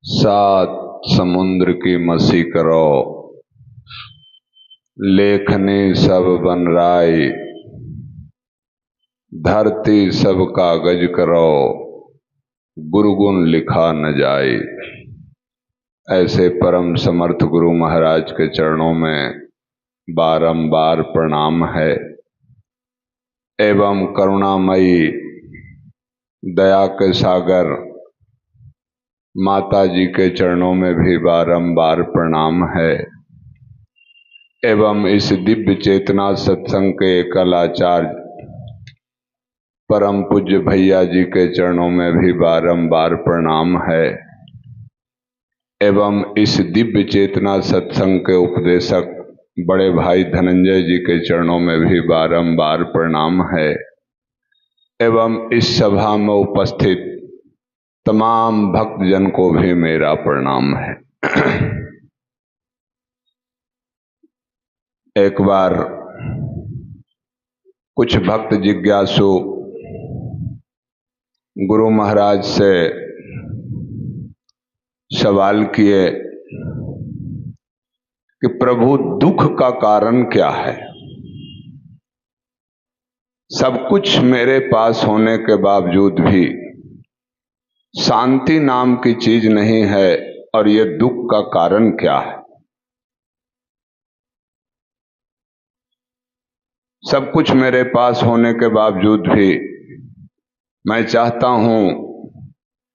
सात समुद्र की मसी करो, लेखनी सब बन राई, धरती सब कागज करो, गुरुगुण लिखा न जाए। ऐसे परम समर्थ गुरु महाराज के चरणों में बारंबार प्रणाम है एवं करुणामयी दया के सागर माता जी के चरणों में भी बारंबार प्रणाम है एवं इस दिव्य चेतना सत्संग के एकल आचार्य परम पूज्य भैया जी के चरणों में भी बारंबार प्रणाम है एवं इस दिव्य चेतना सत्संग के उपदेशक बड़े भाई धनंजय जी के चरणों में भी बारंबार प्रणाम है एवं इस सभा में उपस्थित तमाम भक्तजन को भी मेरा प्रणाम है। एक बार कुछ भक्त जिज्ञासु गुरु महाराज से सवाल किए कि प्रभु दुख का कारण क्या है? सब कुछ मेरे पास होने के बावजूद भी शांति नाम की चीज नहीं है और ये दुख का कारण क्या है? सब कुछ मेरे पास होने के बावजूद भी मैं चाहता हूं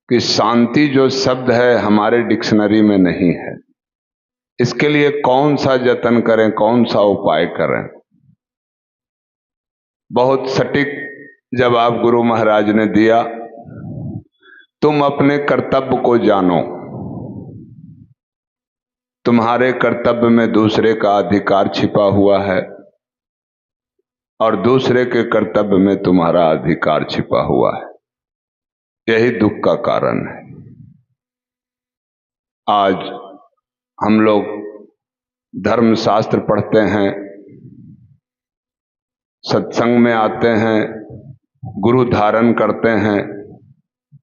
कि शांति जो शब्द है हमारे डिक्शनरी में नहीं है। इसके लिए कौन सा जतन करें, कौन सा उपाय करें? बहुत सटीक जवाब गुरु महाराज ने दिया, तुम अपने कर्तव्य को जानो। तुम्हारे कर्तव्य में दूसरे का अधिकार छिपा हुआ है और दूसरे के कर्तव्य में तुम्हारा अधिकार छिपा हुआ है। यही दुख का कारण है। आज हम लोग धर्मशास्त्र पढ़ते हैं, सत्संग में आते हैं, गुरु धारण करते हैं।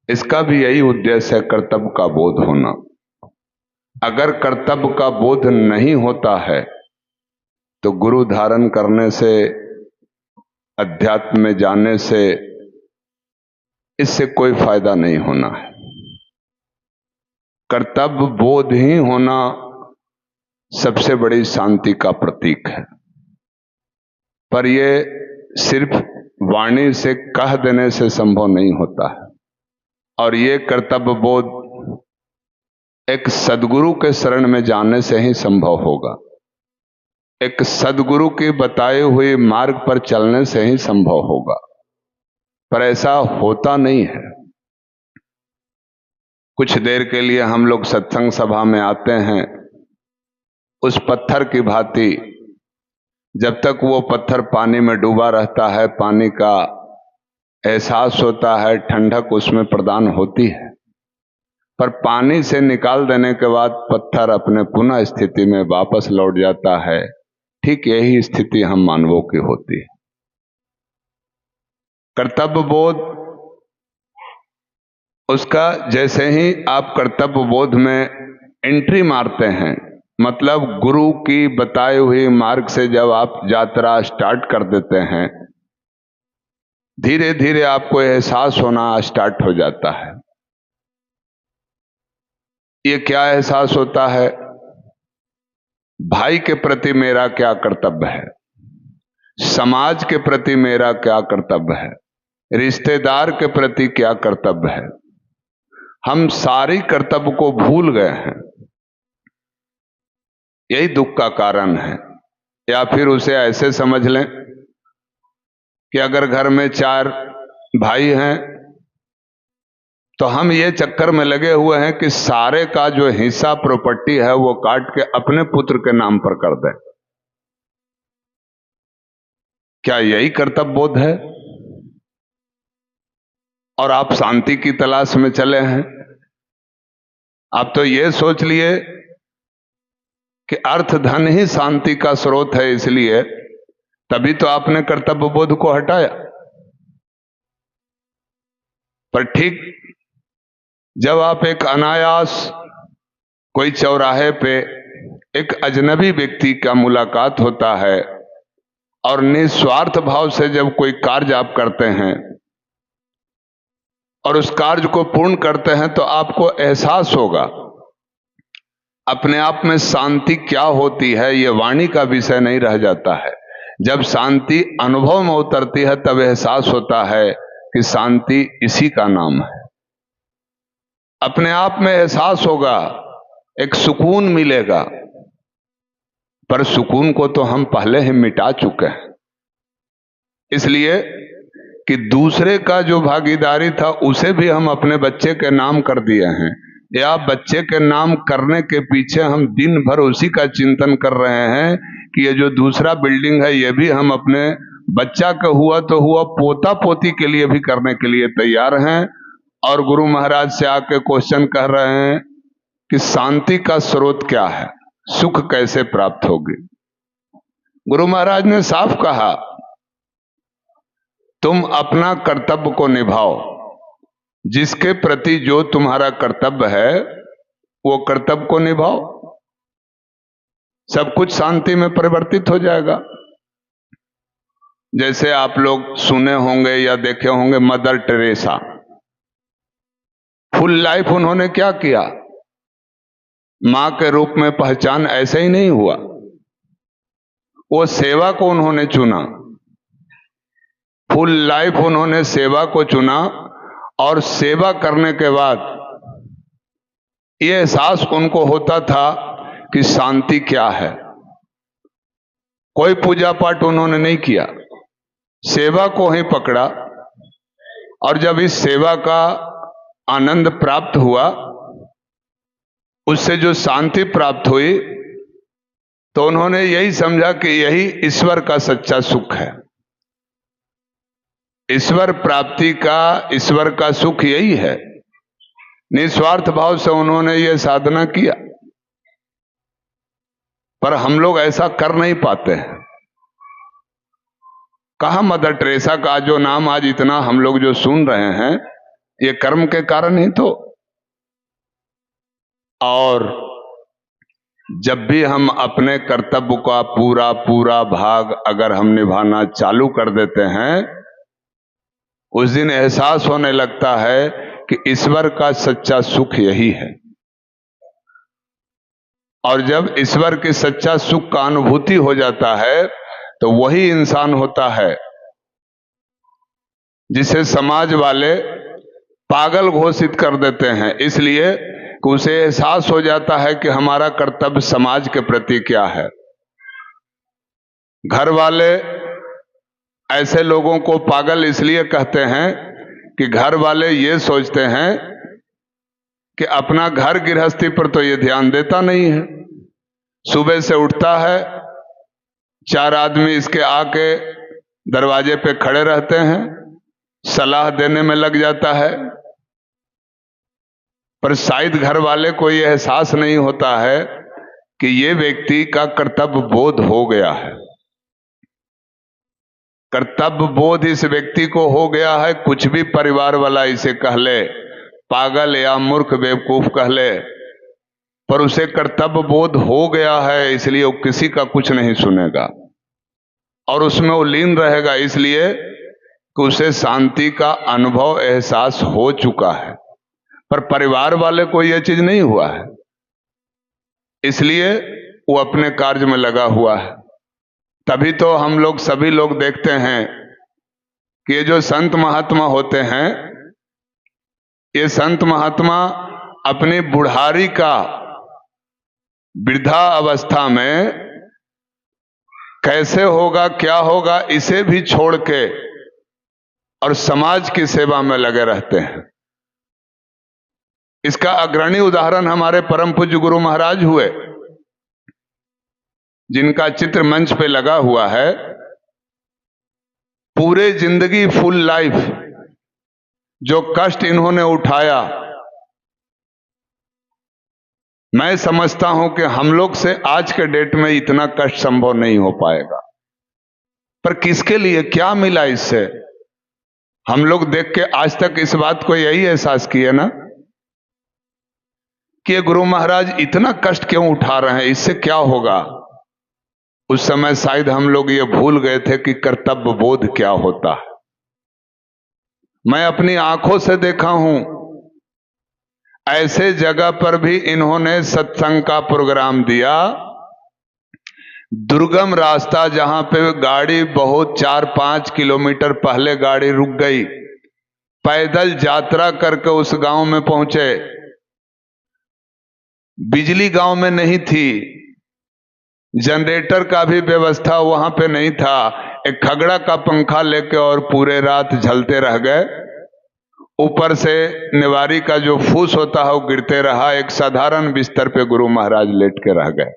इसका भी यही उद्देश्य है, कर्तव्य का बोध होना। अगर कर्तव्य का बोध नहीं होता है तो गुरु धारण करने से, अध्यात्म में जाने से, इससे कोई फायदा नहीं होना है। कर्तव्य बोध ही होना सबसे बड़ी शांति का प्रतीक है। पर यह सिर्फ वाणी से कह देने से संभव नहीं होता है और ये कर्तव्य बोध एक सद्गुरु के शरण में जाने से ही संभव होगा। एक सद्गुरु के बताए हुए मार्ग पर चलने से ही संभव होगा, पर ऐसा होता नहीं है। कुछ देर के लिए हम लोग सत्संग सभा में आते हैं, उस पत्थर की भांति जब तक वो पत्थर पानी में डूबा रहता है, पानी का एहसास होता है, ठंडक उसमें प्रदान होती है, पर पानी से निकाल देने के बाद पत्थर अपने पुनः स्थिति में वापस लौट जाता है। ठीक यही स्थिति हम मानवों की होती है। कर्तव्य बोध, उसका जैसे ही आप कर्तव्य बोध में एंट्री मारते हैं, मतलब गुरु की बताई हुई मार्ग से जब आप यात्रा स्टार्ट कर देते हैं, धीरे धीरे आपको एहसास होना स्टार्ट हो जाता है। ये क्या एहसास होता है? भाई के प्रति मेरा क्या कर्तव्य है, समाज के प्रति मेरा क्या कर्तव्य है, रिश्तेदार के प्रति क्या कर्तव्य है। हम सारी कर्तव्य को भूल गए हैं। यही दुख का कारण है। या फिर उसे ऐसे समझ लें कि अगर घर में 4 भाई हैं तो हम ये चक्कर में लगे हुए हैं कि सारे का जो हिस्सा प्रॉपर्टी है वो काट के अपने पुत्र के नाम पर कर दें। क्या यही कर्तव्य बोध है? और आप शांति की तलाश में चले हैं। आप तो ये सोच लिए कि अर्थ धन ही शांति का स्रोत है, इसलिए तभी तो आपने कर्तव्य बोध को हटाया। पर ठीक जब आप एक अनायास कोई चौराहे पे एक अजनबी व्यक्ति का मुलाकात होता है और निस्वार्थ भाव से जब कोई कार्य आप करते हैं और उस कार्य को पूर्ण करते हैं तो आपको एहसास होगा। अपने आप में शांति क्या होती है ये वाणी का विषय नहीं रह जाता है। जब शांति अनुभव में उतरती है तब एहसास होता है कि शांति इसी का नाम है। अपने आप में एहसास होगा, एक सुकून मिलेगा, पर सुकून को तो हम पहले ही मिटा चुके हैं। इसलिए कि दूसरे का जो भागीदारी था उसे भी हम अपने बच्चे के नाम कर दिए हैं, या बच्चे के नाम करने के पीछे हम दिन भर उसी का चिंतन कर रहे हैं कि ये जो दूसरा बिल्डिंग है ये भी हम अपने बच्चा का हुआ तो हुआ, पोता पोती के लिए भी करने के लिए तैयार हैं। और गुरु महाराज से आके क्वेश्चन कर रहे हैं कि शांति का स्रोत क्या है, सुख कैसे प्राप्त होगी। गुरु महाराज ने साफ कहा, तुम अपना कर्तव्य को निभाओ, जिसके प्रति जो तुम्हारा कर्तव्य है वो कर्तव्य को निभाओ, सब कुछ शांति में परिवर्तित हो जाएगा। जैसे आप लोग सुने होंगे या देखे होंगे मदर टेरेसा, फुल लाइफ उन्होंने क्या किया, मां के रूप में पहचान ऐसे ही नहीं हुआ, वो सेवा को उन्होंने चुना। फुल लाइफ उन्होंने सेवा को चुना और सेवा करने के बाद ये एहसास उनको होता था कि शांति क्या है। कोई पूजा पाठ उन्होंने नहीं किया, सेवा को ही पकड़ा, और जब इस सेवा का आनंद प्राप्त हुआ, उससे जो शांति प्राप्त हुई, तो उन्होंने यही समझा कि यही ईश्वर का सच्चा सुख है। ईश्वर प्राप्ति का, ईश्वर का सुख यही है। निस्वार्थ भाव से उन्होंने ये साधना किया, पर हम लोग ऐसा कर नहीं पाते हैं। कहा मदर टेरेसा का जो नाम आज इतना हम लोग जो सुन रहे हैं, ये कर्म के कारण ही तो। और जब भी हम अपने कर्तव्य का पूरा पूरा भाग अगर हम निभाना चालू कर देते हैं, उस दिन एहसास होने लगता है कि ईश्वर का सच्चा सुख यही है। और जब ईश्वर के सच्चा सुख का अनुभूति हो जाता है तो वही इंसान होता है जिसे समाज वाले पागल घोषित कर देते हैं, इसलिए कि उसे एहसास हो जाता है कि हमारा कर्तव्य समाज के प्रति क्या है। घर वाले ऐसे लोगों को पागल इसलिए कहते हैं कि घर वाले ये सोचते हैं कि अपना घर गृहस्थी पर तो ये ध्यान देता नहीं है। सुबह से उठता है, 4 आदमी इसके आके दरवाजे पे खड़े रहते हैं, सलाह देने में लग जाता है, पर शायद घर वाले को यह एहसास नहीं होता है कि ये व्यक्ति का कर्तव्य बोध हो गया है। कर्तव्य बोध इस व्यक्ति को हो गया है। कुछ भी परिवार वाला इसे कह ले, पागल या मूर्ख बेवकूफ कह ले, पर उसे कर्तव्य बोध हो गया है, इसलिए वो किसी का कुछ नहीं सुनेगा और उसमें वो लीन रहेगा, इसलिए कि उसे शांति का अनुभव एहसास हो चुका है। पर परिवार वाले को यह चीज नहीं हुआ है, इसलिए वो अपने कार्य में लगा हुआ है। तभी तो हम लोग सभी लोग देखते हैं कि ये जो संत महात्मा होते हैं, ये संत महात्मा अपनी बुढ़ारी का वृद्धा अवस्था में कैसे होगा, क्या होगा, इसे भी छोड़ के और समाज की सेवा में लगे रहते हैं। इसका अग्रणी उदाहरण हमारे परम पूज्य गुरु महाराज हुए, जिनका चित्र मंच पे लगा हुआ है। पूरे जिंदगी फुल लाइफ जो कष्ट इन्होंने उठाया, मैं समझता हूं कि हम लोग से आज के डेट में इतना कष्ट संभव नहीं हो पाएगा। पर किसके लिए क्या मिला इससे, हम लोग देख के आज तक इस बात को यही एहसास किए ना कि गुरु महाराज इतना कष्ट क्यों उठा रहे हैं, इससे क्या होगा। उस समय शायद हम लोग ये भूल गए थे कि कर्तव्य बोध क्या होता है। मैं अपनी आंखों से देखा हूं, ऐसे जगह पर भी इन्होंने सत्संग का प्रोग्राम दिया, दुर्गम रास्ता जहां पे गाड़ी बहुत 4-5 किलोमीटर पहले गाड़ी रुक गई, पैदल यात्रा करके उस गांव में पहुंचे। बिजली गांव में नहीं थी, जनरेटर का भी व्यवस्था वहां पे नहीं था, एक खगड़ा का पंखा लेके और पूरे रात झलते रह गए। ऊपर से निवारी का जो फूस होता है वो गिरते रहा। एक साधारण बिस्तर पे गुरु महाराज लेट के रह गए।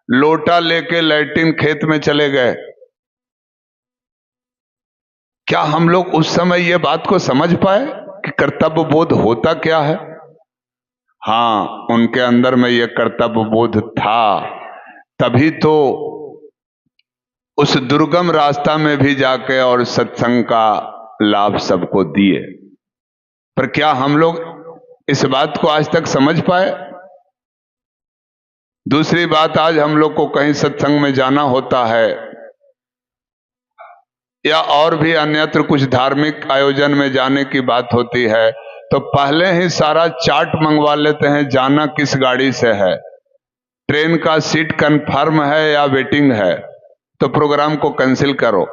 लोटा लेके लैट्रिन खेत में चले गए। क्या हम लोग उस समय ये बात को समझ पाए कि कर्तव्य बोध होता क्या है। हां, उनके अंदर में ये कर्तव्य बोध था, तभी तो उस दुर्गम रास्ता में भी जाके और सत्संग का लाभ सबको दिए। पर क्या हम लोग इस बात को आज तक समझ पाए। दूसरी बात, आज हम लोग को कहीं सत्संग में जाना होता है या और भी अन्यत्र कुछ धार्मिक आयोजन में जाने की बात होती है, तो पहले ही सारा चार्ट मंगवा लेते हैं, जाना किस गाड़ी से है, ट्रेन का सीट कंफर्म है या वेटिंग है, तो प्रोग्राम को कैंसिल करो।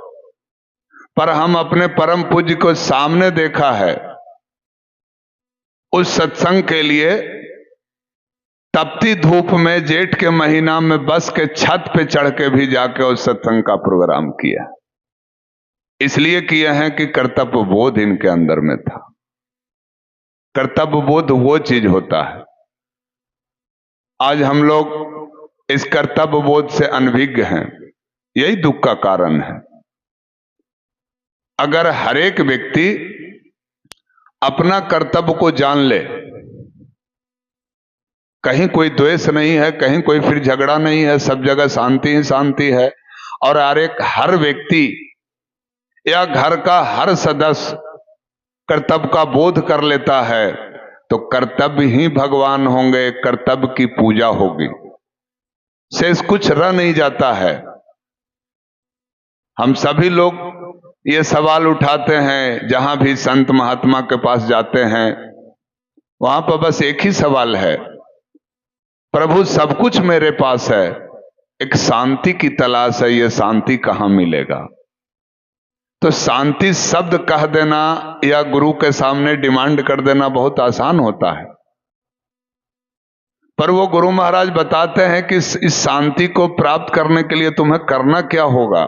पर हम अपने परम पूज्य को सामने देखा है, उस सत्संग के लिए तपती धूप में जेठ के महीना में बस के छत पे चढ़ के भी जाके उस सत्संग का प्रोग्राम किया। इसलिए किए हैं कि कर्तव्य बोध इनके अंदर में था। कर्तव्य बोध वो चीज होता है। आज हम लोग इस कर्तव्य बोध से अनभिज्ञ हैं, यही दुख का कारण है। अगर हर एक व्यक्ति अपना कर्तव्य को जान ले, कहीं कोई द्वेष नहीं है, कहीं कोई फिर झगड़ा नहीं है, सब जगह शांति ही शांति है, और हर व्यक्ति या घर का हर सदस्य कर्तव्य का बोध कर लेता है, तो कर्तव्य ही भगवान होंगे, कर्तव्य की पूजा होगी, शेष कुछ रह नहीं जाता है। हम सभी लोग ये सवाल उठाते हैं, जहां भी संत महात्मा के पास जाते हैं वहां पर बस एक ही सवाल है, प्रभु सब कुछ मेरे पास है, एक शांति की तलाश है, ये शांति कहां मिलेगा। तो शांति शब्द कह देना या गुरु के सामने डिमांड कर देना बहुत आसान होता है, पर वो गुरु महाराज बताते हैं कि इस शांति को प्राप्त करने के लिए तुम्हें करना क्या होगा।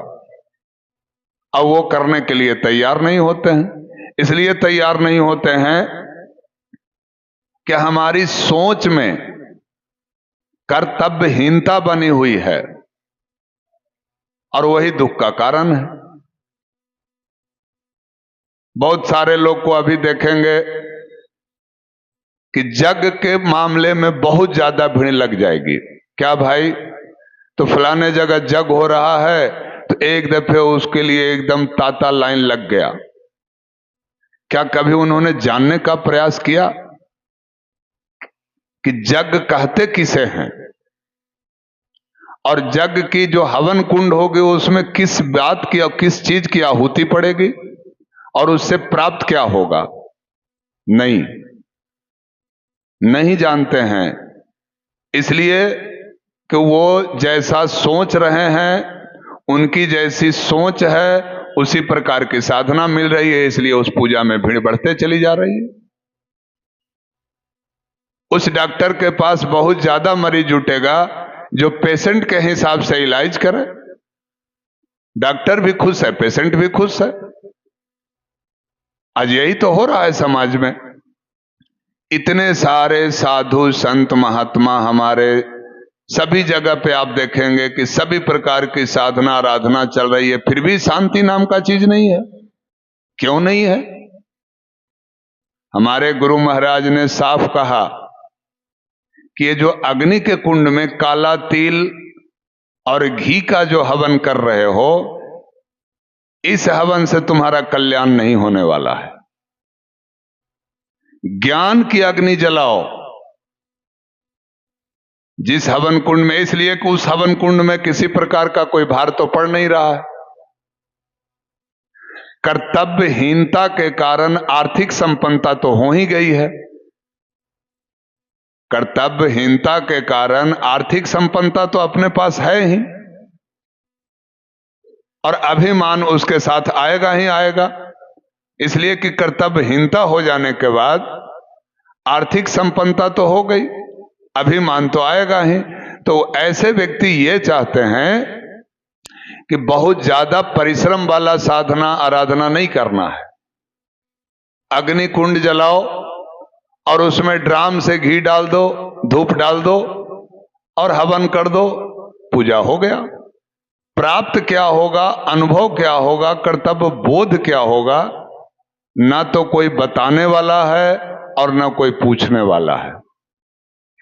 अब वो करने के लिए तैयार नहीं होते हैं। इसलिए तैयार नहीं होते हैं कि हमारी सोच में कर्तव्यहीनता बनी हुई है, और वही दुख का कारण है। बहुत सारे लोग को अभी देखेंगे कि जग के मामले में बहुत ज्यादा भीड़ लग जाएगी। क्या भाई, तो फलाने जगह जग हो रहा है, तो एक दफे उसके लिए एकदम तांता लाइन लग गया। क्या कभी उन्होंने जानने का प्रयास किया कि जग कहते किसे हैं, और जग की जो हवन कुंड होगी उसमें किस बात की और किस चीज की आहुति पड़ेगी, और उससे प्राप्त क्या होगा। नहीं जानते हैं। इसलिए कि वो जैसा सोच रहे हैं, उनकी जैसी सोच है, उसी प्रकार की साधना मिल रही है, इसलिए उस पूजा में भीड़ बढ़ते चली जा रही है। उस डॉक्टर के पास बहुत ज्यादा मरीज जुटेगा जो पेशेंट के हिसाब से इलाज करे। डॉक्टर भी खुश है, पेशेंट भी खुश है। आज यही तो हो रहा है समाज में। इतने सारे साधु संत महात्मा हमारे सभी जगह पे आप देखेंगे कि सभी प्रकार की साधना आराधना चल रही है, फिर भी शांति नाम का चीज नहीं है। क्यों नहीं है? हमारे गुरु महाराज ने साफ कहा कि ये जो अग्नि के कुंड में काला तिल और घी का जो हवन कर रहे हो, इस हवन से तुम्हारा कल्याण नहीं होने वाला है। ज्ञान की अग्नि जलाओ, जिस हवन कुंड में, इसलिए कि उस हवन कुंड में किसी प्रकार का कोई भार तो पड़ नहीं रहा है। कर्तव्यहीनता के कारण आर्थिक संपन्नता तो हो ही गई है। कर्तव्यहीनता के कारण आर्थिक संपन्नता तो अपने पास है ही, और अभिमान उसके साथ आएगा ही आएगा। इसलिए कि कर्तव्यहीनता हो जाने के बाद आर्थिक संपन्नता तो हो गई, अभिमान तो आएगा ही। तो ऐसे व्यक्ति ये चाहते हैं कि बहुत ज्यादा परिश्रम वाला साधना आराधना नहीं करना है। अग्नि कुंड जलाओ और उसमें ड्राम से घी डाल दो, धूप डाल दो और हवन कर दो, पूजा हो गया। प्राप्त क्या होगा, अनुभव क्या होगा, कर्तव्य बोध क्या होगा, ना तो कोई बताने वाला है और ना कोई पूछने वाला है।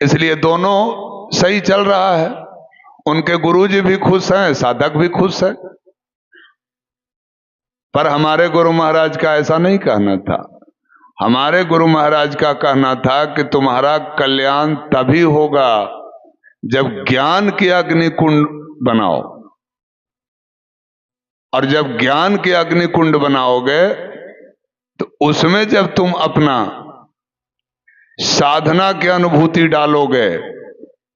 इसलिए दोनों सही चल रहा है। उनके गुरुजी भी खुश हैं, साधक भी खुश है। पर हमारे गुरु महाराज का ऐसा नहीं कहना था। हमारे गुरु महाराज का कहना था कि तुम्हारा कल्याण तभी होगा जब ज्ञान की अग्नि कुंड बनाओ, और जब ज्ञान की अग्नि कुंड बनाओगे तो उसमें जब तुम अपना साधना की अनुभूति डालोगे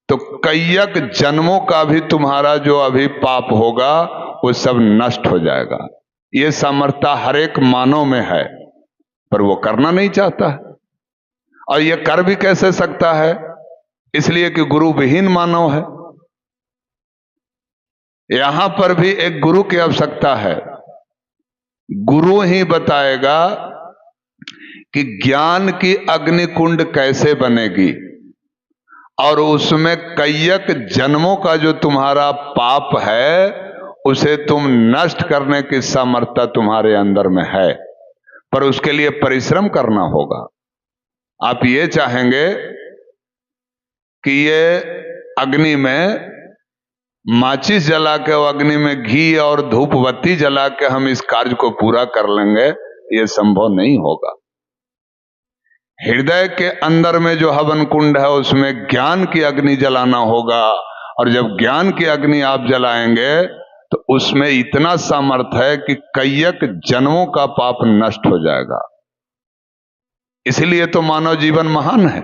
तो कईयक जन्मों का भी तुम्हारा जो अभी पाप होगा वो सब नष्ट हो जाएगा। ये सामर्थ्य हर एक मानव में है, पर वो करना नहीं चाहता है। और ये कर भी कैसे सकता है, इसलिए कि गुरु विहीन मानव है। यहां पर भी एक गुरु की आवश्यकता है। गुरु ही बताएगा कि ज्ञान की अग्नि कुंड कैसे बनेगी, और उसमें कईयक जन्मों का जो तुम्हारा पाप है उसे तुम नष्ट करने की सामर्थ्य तुम्हारे अंदर में है, पर उसके लिए परिश्रम करना होगा। आप ये चाहेंगे कि ये अग्नि में माचिस जला के, अग्नि में घी और धूप बत्ती जला के हम इस कार्य को पूरा कर लेंगे, ये संभव नहीं होगा। हृदय के अंदर में जो हवन कुंड है उसमें ज्ञान की अग्नि जलाना होगा, और जब ज्ञान की अग्नि आप जलाएंगे तो उसमें इतना सामर्थ्य है कि कईयक जन्मों का पाप नष्ट हो जाएगा। इसीलिए तो मानव जीवन महान है।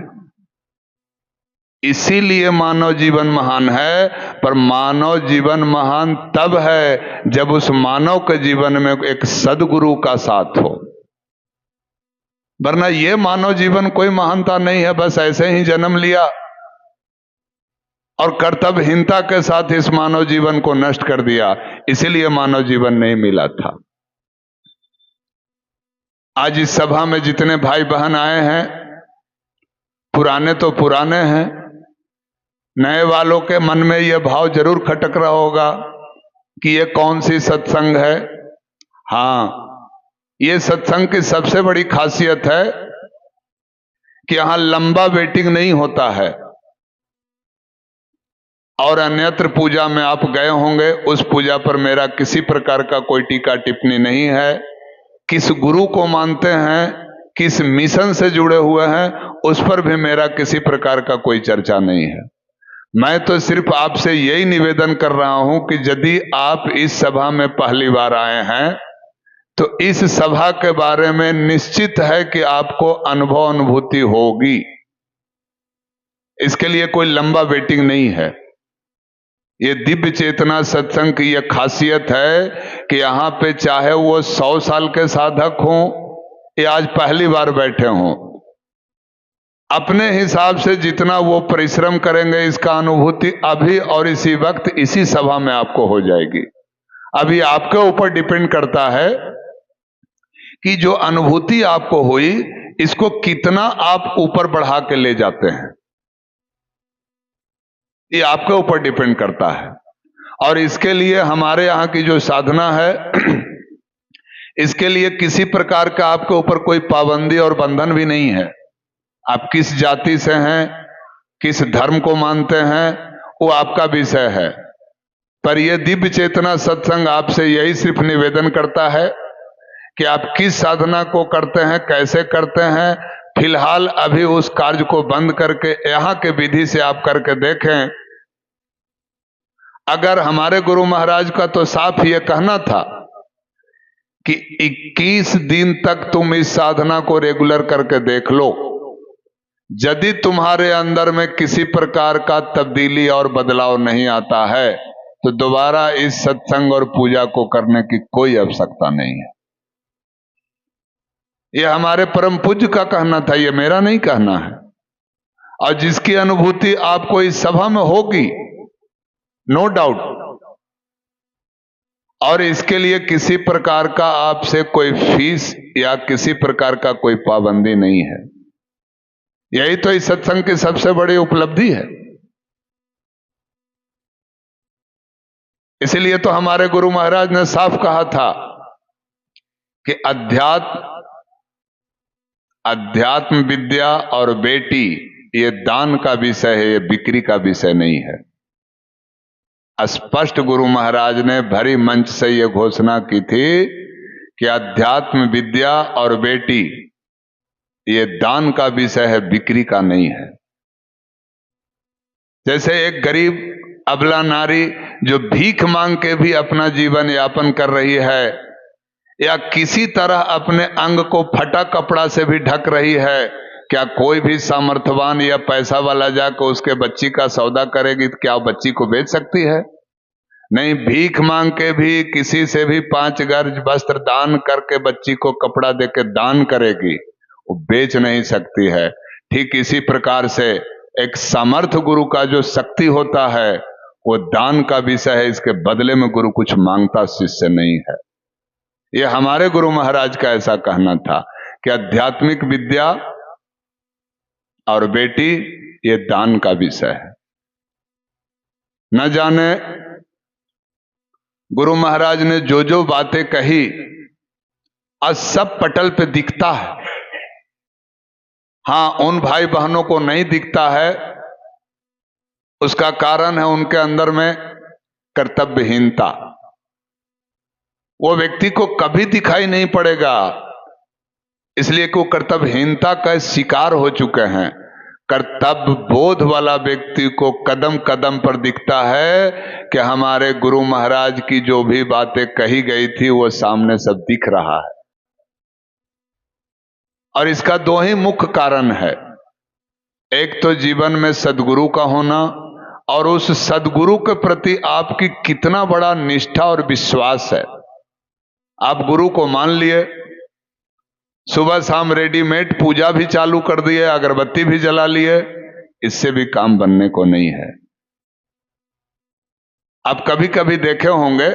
इसीलिए मानव जीवन महान है। पर मानव जीवन महान तब है जब उस मानव के जीवन में एक सद्गुरु का साथ हो, वरना ये मानव जीवन कोई महानता नहीं है। बस ऐसे ही जन्म लिया और कर्तव्यहीनता के साथ इस मानव जीवन को नष्ट कर दिया, इसीलिए मानव जीवन नहीं मिला था। आज इस सभा में जितने भाई बहन आए हैं, पुराने तो पुराने हैं, नए वालों के मन में यह भाव जरूर खटक रहा होगा कि ये कौन सी सत्संग है। हाँ, ये सत्संग की सबसे बड़ी खासियत है कि यहां लंबा वेटिंग नहीं होता है। और अन्यत्र पूजा में आप गए होंगे, उस पूजा पर मेरा किसी प्रकार का कोई टीका टिप्पणी नहीं है। किस गुरु को मानते हैं, किस मिशन से जुड़े हुए हैं, उस पर भी मेरा किसी प्रकार का कोई चर्चा नहीं है। मैं तो सिर्फ आपसे यही निवेदन कर रहा हूं कि यदि आप इस सभा में पहली बार आए हैं तो इस सभा के बारे में निश्चित है कि आपको अनुभव अनुभूति होगी। इसके लिए कोई लंबा वेटिंग नहीं है। ये दिव्य चेतना सत्संग की यह खासियत है कि यहां पे चाहे वो 100 साल के साधक हों या आज पहली बार बैठे हों, अपने हिसाब से जितना वो परिश्रम करेंगे इसका अनुभूति अभी और इसी वक्त इसी सभा में आपको हो जाएगी। अभी आपके ऊपर डिपेंड करता है कि जो अनुभूति आपको हुई इसको कितना आप ऊपर बढ़ा के ले जाते हैं, ये आपके ऊपर डिपेंड करता है। और इसके लिए हमारे यहाँ की जो साधना है इसके लिए किसी प्रकार का आपके ऊपर कोई पाबंदी और बंधन भी नहीं है। आप किस जाति से हैं, किस धर्म को मानते हैं, वो आपका विषय है। पर यह दिव्य चेतना सत्संग आपसे यही सिर्फ निवेदन करता है कि आप किस साधना को करते हैं, कैसे करते हैं, फिलहाल अभी उस कार्य को बंद करके यहां के विधि से आप करके देखें। अगर हमारे गुरु महाराज का तो साफ ये कहना था कि 21 दिन तक तुम इस साधना को रेगुलर करके देख लो, यदि तुम्हारे अंदर में किसी प्रकार का तब्दीली और बदलाव नहीं आता है तो दोबारा इस सत्संग और पूजा को करने की कोई आवश्यकता नहीं है। यह हमारे परम पूज्य का कहना था, यह मेरा नहीं कहना है। और जिसकी अनुभूति आपको इस सभा में होगी, नो डाउट, और इसके लिए किसी प्रकार का आपसे कोई फीस या किसी प्रकार का कोई पाबंदी नहीं है। यही तो इस सत्संग की सबसे बड़ी उपलब्धि है। इसीलिए तो हमारे गुरु महाराज ने साफ कहा था कि अध्यात्म विद्या और बेटी ये दान का विषय है, ये बिक्री का विषय नहीं है। स्पष्ट गुरु महाराज ने भरी मंच से ये घोषणा की थी कि अध्यात्म विद्या और बेटी ये दान का विषय है, बिक्री का नहीं है। जैसे एक गरीब अबला नारी जो भीख मांग के भी अपना जीवन यापन कर रही है, या किसी तरह अपने अंग को फटा कपड़ा से भी ढक रही है, क्या कोई भी सामर्थ्यवान या पैसा वाला जाकर उसके बच्ची का सौदा करेगी तो क्या बच्ची को बेच सकती है? नहीं, भीख मांग के भी किसी से भी 5 गज वस्त्र दान करके बच्ची को कपड़ा देके दान करेगी, वो बेच नहीं सकती है। ठीक इसी प्रकार से एक समर्थ गुरु का जो शक्ति होता है वो दान का विषय है, इसके बदले में गुरु कुछ मांगता शिष्य नहीं है। ये हमारे गुरु महाराज का ऐसा कहना था कि आध्यात्मिक विद्या और बेटी ये दान का विषय है। न जाने गुरु महाराज ने जो जो बातें कही आज सब पटल पे दिखता है। हां, उन भाई बहनों को नहीं दिखता है, उसका कारण है उनके अंदर में कर्तव्यहीनता। वो व्यक्ति को कभी दिखाई नहीं पड़ेगा, इसलिए कि वो कर्तव्यहीनता का शिकार हो चुके हैं। कर्तव्य बोध वाला व्यक्ति को कदम कदम पर दिखता है कि हमारे गुरु महाराज की जो भी बातें कही गई थी वो सामने सब दिख रहा है। और इसका 2 ही मुख्य कारण है। एक तो जीवन में सदगुरु का होना, और उस सदगुरु के प्रति आपकी कितना बड़ा निष्ठा और विश्वास है। आप गुरु को मान लिए, सुबह शाम रेडीमेड पूजा भी चालू कर दिए, अगरबत्ती भी जला लिए, इससे भी काम बनने को नहीं है। आप कभी कभी देखे होंगे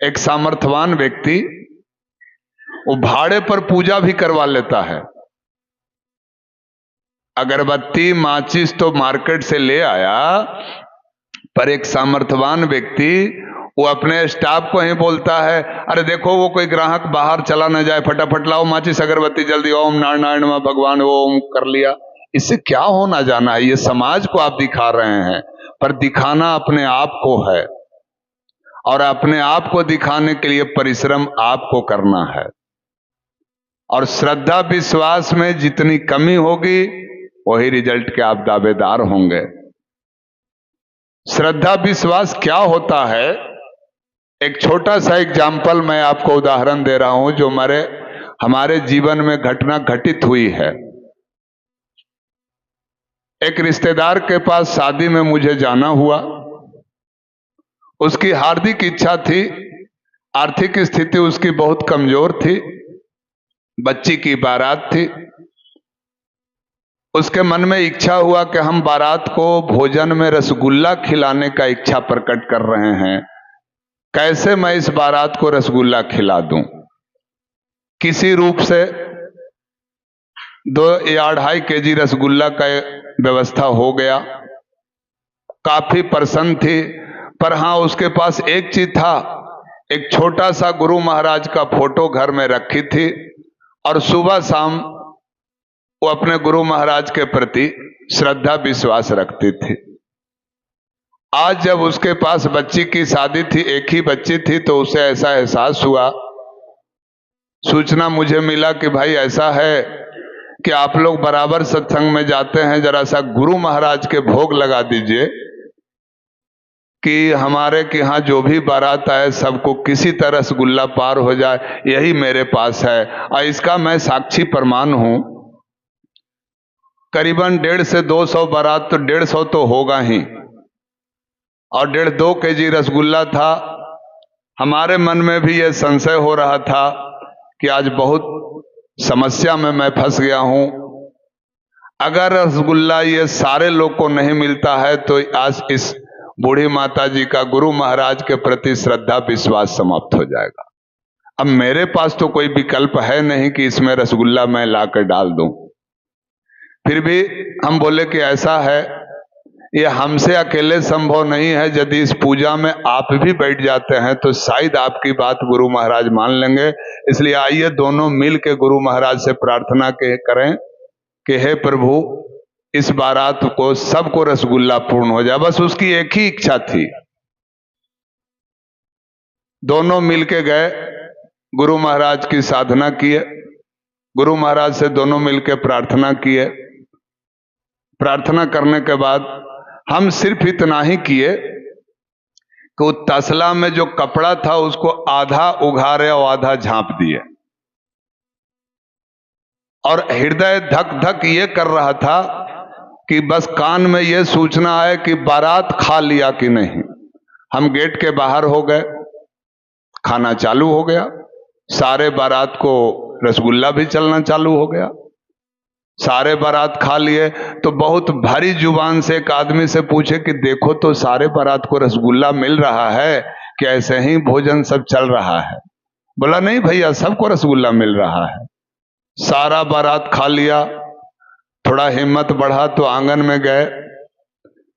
एक सामर्थ्यवान व्यक्ति वो भाड़े पर पूजा भी करवा लेता है। अगरबत्ती माचिस तो मार्केट से ले आया, पर एक सामर्थ्यवान व्यक्ति वो अपने स्टाफ को ही बोलता है, अरे देखो वो कोई ग्राहक बाहर चला न जाए, फटाफट लाओ माचिस अगरबत्ती जल्दी, ओम नारायण नमः भगवान ओम कर लिया। इससे क्या होना जाना है? ये समाज को आप दिखा रहे हैं, पर दिखाना अपने आप को है, और अपने आप को दिखाने के लिए परिश्रम आपको करना है। और श्रद्धा विश्वास में जितनी कमी होगी वही रिजल्ट के आप दावेदार होंगे। श्रद्धा विश्वास क्या होता है? एक छोटा सा एग्जाम्पल मैं आपको उदाहरण दे रहा हूं जो हमारे जीवन में घटना घटित हुई है। एक रिश्तेदार के पास शादी में मुझे जाना हुआ। उसकी हार्दिक इच्छा थी, आर्थिक स्थिति उसकी बहुत कमजोर थी, बच्ची की बारात थी। उसके मन में इच्छा हुआ कि हम बारात को भोजन में रसगुल्ला खिलाने का इच्छा प्रकट कर रहे हैं, कैसे मैं इस बारात को रसगुल्ला खिला दूं। किसी रूप से 2 या 2.5 केजी रसगुल्ला का व्यवस्था हो गया। काफी प्रसन्न थी, पर हाँ उसके पास एक चीज था, एक छोटा सा गुरु महाराज का फोटो घर में रखी थी, और सुबह शाम वो अपने गुरु महाराज के प्रति श्रद्धा विश्वास रखती थी। आज जब उसके पास बच्ची की शादी थी, एक ही बच्ची थी, तो उसे ऐसा एहसास हुआ, सूचना मुझे मिला कि भाई ऐसा है कि आप लोग बराबर सत्संग में जाते हैं, जरा सा गुरु महाराज के भोग लगा दीजिए कि हमारे के यहाँ जो भी बारात आए सबको किसी तरह रसगुल्ला पार हो जाए, यही मेरे पास है। और इसका मैं साक्षी प्रमाण हूं। करीबन 150 से 200 बारात, तो 150 तो होगा ही, और 1.5-2 केजी रसगुल्ला था। हमारे मन में भी यह संशय हो रहा था कि आज बहुत समस्या में मैं फंस गया हूं। अगर रसगुल्ला ये सारे लोग को नहीं मिलता है तो आज इस बूढ़ी माता जी का गुरु महाराज के प्रति श्रद्धा विश्वास समाप्त हो जाएगा। अब मेरे पास तो कोई विकल्प है नहीं कि इसमें रसगुल्ला मैं लाकर डाल दूं। फिर भी हम बोले कि ऐसा है, ये हमसे अकेले संभव नहीं है। यदि इस पूजा में आप भी बैठ जाते हैं तो शायद आपकी बात गुरु महाराज मान लेंगे। इसलिए आइए दोनों मिल के गुरु महाराज से प्रार्थना करें कि हे प्रभु, इस बारात को सबको रसगुल्ला पूर्ण हो जाए। बस उसकी एक ही इच्छा थी। दोनों मिलके गए, गुरु महाराज की साधना किए, गुरु महाराज से दोनों मिलके प्रार्थना किए। प्रार्थना करने के बाद हम सिर्फ इतना ही किए कि वो तसला में जो कपड़ा था उसको आधा उघाड़े और आधा झांप दिए, और हृदय धक धक ये कर रहा था कि बस कान में ये सूचना है कि बारात खा लिया कि नहीं। हम गेट के बाहर हो गए, खाना चालू हो गया, सारे बारात को रसगुल्ला भी चलना चालू हो गया। सारे बारात खा लिए तो बहुत भारी जुबान से एक आदमी से पूछे कि देखो तो सारे बारात को रसगुल्ला मिल रहा है कि ऐसे ही भोजन सब चल रहा है? बोला नहीं भैया, सबको रसगुल्ला मिल रहा है। सारा बारात खा लिया। थोड़ा हिम्मत बढ़ा तो आंगन में गए,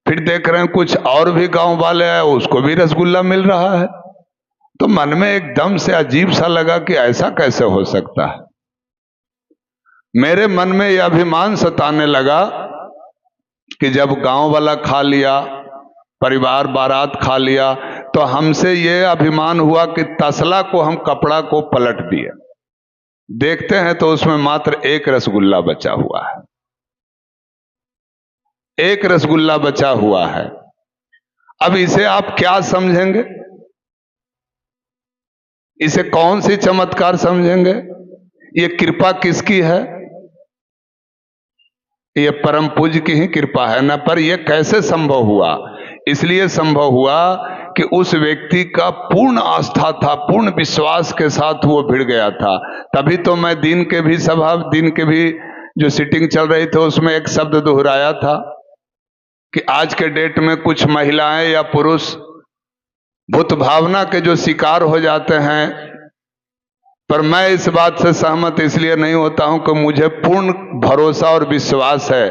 फिर देख रहे हैं कुछ और भी गांव वाले आए, उसको भी रसगुल्ला मिल रहा है। तो मन में एकदम से अजीब सा लगा कि ऐसा कैसे हो सकता है। मेरे मन में यह अभिमान सताने लगा कि जब गांव वाला खा लिया, परिवार बारात खा लिया, तो हमसे यह अभिमान हुआ कि तसला को हम कपड़ा को पलट दिए। देखते हैं तो उसमें मात्र एक रसगुल्ला बचा हुआ है। एक रसगुल्ला बचा हुआ है। अब इसे आप क्या समझेंगे? इसे कौन सी चमत्कार समझेंगे? ये कृपा किसकी है? ये परम पूज्य की ही कृपा है ना। पर यह कैसे संभव हुआ? इसलिए संभव हुआ कि उस व्यक्ति का पूर्ण आस्था था, पूर्ण विश्वास के साथ वो भिड़ गया था। तभी तो मैं दिन के भी जो सिटिंग चल रही थी उसमें एक शब्द दोहराया था कि आज के डेट में कुछ महिलाएं या पुरुष भूत भावना के जो शिकार हो जाते हैं। पर मैं इस बात से सहमत इसलिए नहीं होता हूं कि मुझे पूर्ण भरोसा और विश्वास है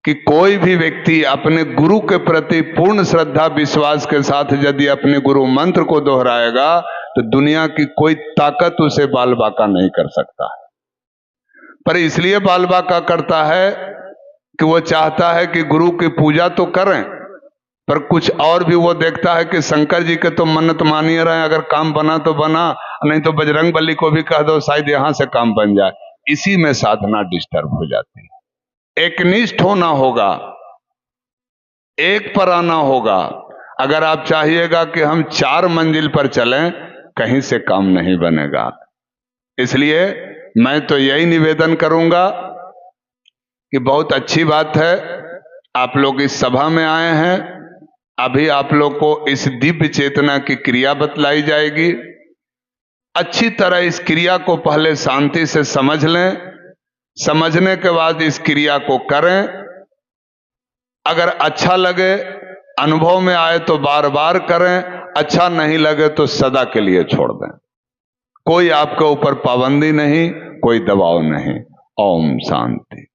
कि कोई भी व्यक्ति अपने गुरु के प्रति पूर्ण श्रद्धा विश्वास के साथ यदि अपने गुरु मंत्र को दोहराएगा तो दुनिया की कोई ताकत उसे बाल बाका नहीं कर सकता। पर इसलिए बाल बाका करता है कि वो चाहता है कि गुरु की पूजा तो करें, पर कुछ और भी वो देखता है कि शंकर जी के तो मन्नत मानिए रहे, अगर काम बना तो बना, नहीं तो बजरंग बली को भी कह दो शायद यहां से काम बन जाए। इसी में साधना डिस्टर्ब हो जाती है। एकनिष्ठ होना होगा, एक पर आना होगा। अगर आप चाहिएगा कि हम 4 मंजिल पर चलें, कहीं से काम नहीं बनेगा। इसलिए मैं तो यही निवेदन करूंगा कि बहुत अच्छी बात है आप लोग इस सभा में आए हैं। अभी आप लोग को इस दिव्य चेतना की क्रिया बतलाई जाएगी। अच्छी तरह इस क्रिया को पहले शांति से समझ लें, समझने के बाद इस क्रिया को करें। अगर अच्छा लगे, अनुभव में आए तो बार बार करें, अच्छा नहीं लगे तो सदा के लिए छोड़ दें। कोई आपके ऊपर पाबंदी नहीं, कोई दबाव नहीं। ओम शांति।